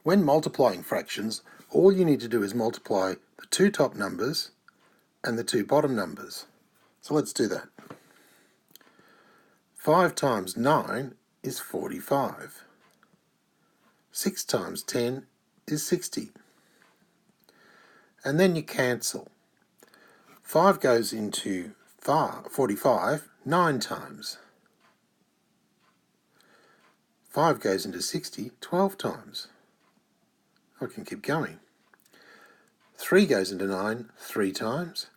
When multiplying fractions, all you need to do is multiply the two top numbers and the two bottom numbers. So let's do that. 5 times 9 is 45. 6 times 10 is 60. And then you cancel. 5 goes into 45 9 times. 5 goes into 60 12 times. I can keep going. 3 goes into 9 3 times.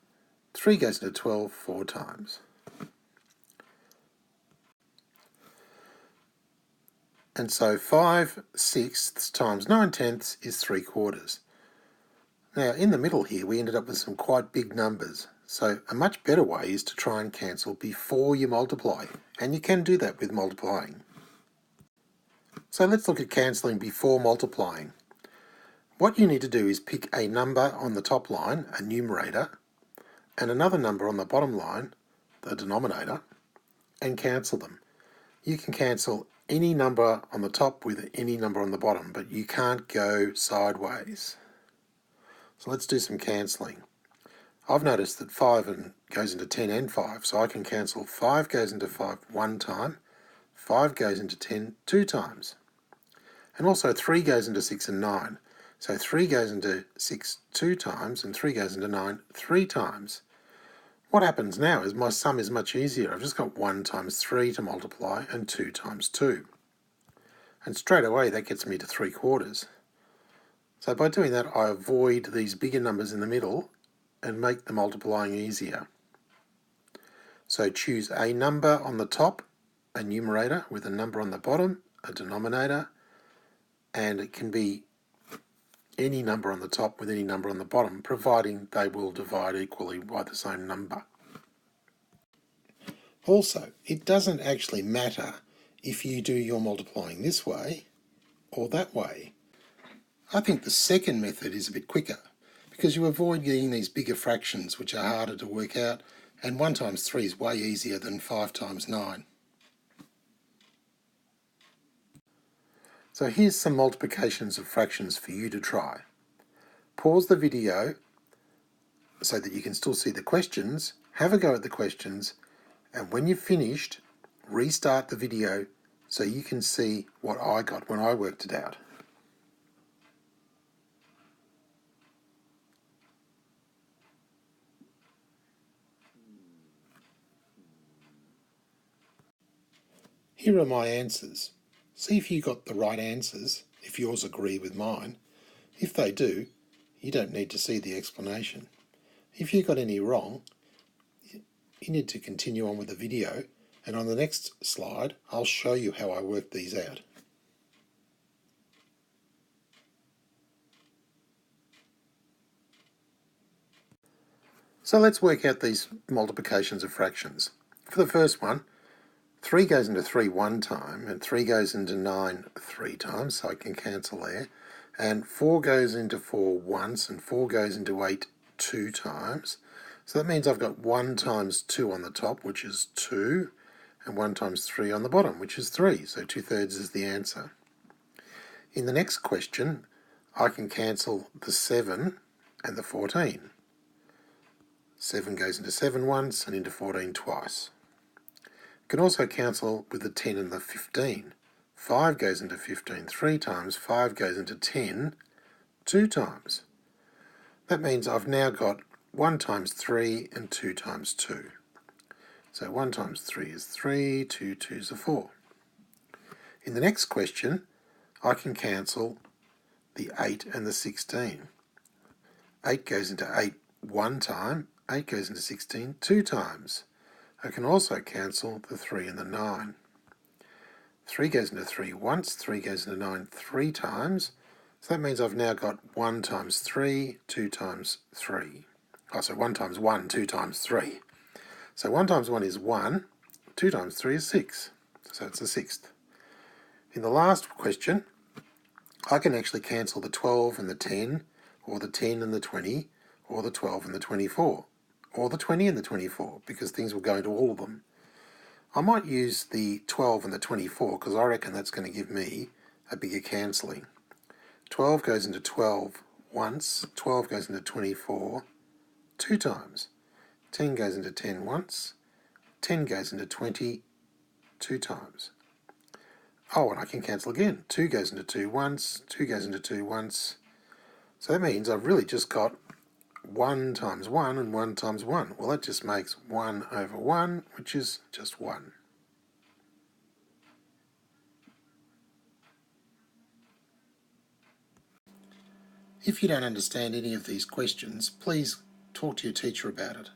3 goes into 12 4 times. And so 5 sixths times 9 tenths is 3/4. Now in the middle here we ended up with some quite big numbers. So a much better way is to try and cancel before you multiply. And you can do that with multiplying. So let's look at cancelling before multiplying. What you need to do is pick a number on the top line, a numerator, and another number on the bottom line, the denominator, and cancel them. You can cancel any number on the top with any number on the bottom, but you can't go sideways. So let's do some cancelling. I've noticed that 5 goes into 10 and 5, so I can cancel 5 goes into 5 one time, 5 goes into 10 two times. And also 3 goes into 6 and 9. So 3 goes into 6 two times and 3 goes into 9 three times. What happens now is my sum is much easier. I've just got 1 times 3 to multiply and 2 times 2. And straight away that gets me to 3/4. So by doing that I avoid these bigger numbers in the middle and make the multiplying easier. So choose a number on the top, a numerator, with a number on the bottom, a denominator, and it can be any number on the top with any number on the bottom, providing they will divide equally by the same number. Also, it doesn't actually matter if you do your multiplying this way or that way. I think the second method is a bit quicker because you avoid getting these bigger fractions which are harder to work out, and 1 times 3 is way easier than 5 times 9. So here's some multiplications of fractions for you to try. Pause the video so that you can still see the questions, have a go at the questions, and when you've finished, restart the video so you can see what I got when I worked it out. Here are my answers. See if you got the right answers, if yours agree with mine. If they do, you don't need to see the explanation. If you got any wrong, you need to continue on with the video, and on the next slide I'll show you how I worked these out. So let's work out these multiplications of fractions. For the first one, 3 goes into 3 one time, and 3 goes into 9 three times, so I can cancel there. And 4 goes into 4 once, and 4 goes into 8 two times. So that means I've got 1 times 2 on the top, which is 2, and 1 times 3 on the bottom, which is 3. So 2/3 is the answer. In the next question, I can cancel the 7 and the 14. 7 goes into 7 once and into 14 twice. Can also cancel with the 10 and the 15. 5 goes into 15 three times, 5 goes into 10 two times. That means I've now got 1 times 3 and 2 times 2. So 1 times 3 is 3, 2 2s are 4. In the next question, I can cancel the 8 and the 16. 8 goes into 8 one time, 8 goes into 16 two times. I can also cancel the 3 and the 9. 3 goes into 3 once, 3 goes into 9 three times. So that means I've now got 1 times 3, 2 times 3. Oh, so 1 times 1, 2 times 3. So 1 times 1 is 1, 2 times 3 is 6. So it's the 6th. In the last question, I can actually cancel the 12 and the 10, or the 10 and the 20, or the 12 and the 24. Or the 20 and the 24, because things will go into all of them. I might use the 12 and the 24 because I reckon that's going to give me a bigger cancelling. 12 goes into 12 once, 12 goes into 24 2 times, 10 goes into 10 once, 10 goes into 20 2 times. Oh, and I can cancel again. 2 goes into 2 once, 2 goes into 2 once. So that means I've really just got 1 times 1 and 1 times 1. Well, that just makes 1 over 1, which is just 1. If you don't understand any of these questions, please talk to your teacher about it.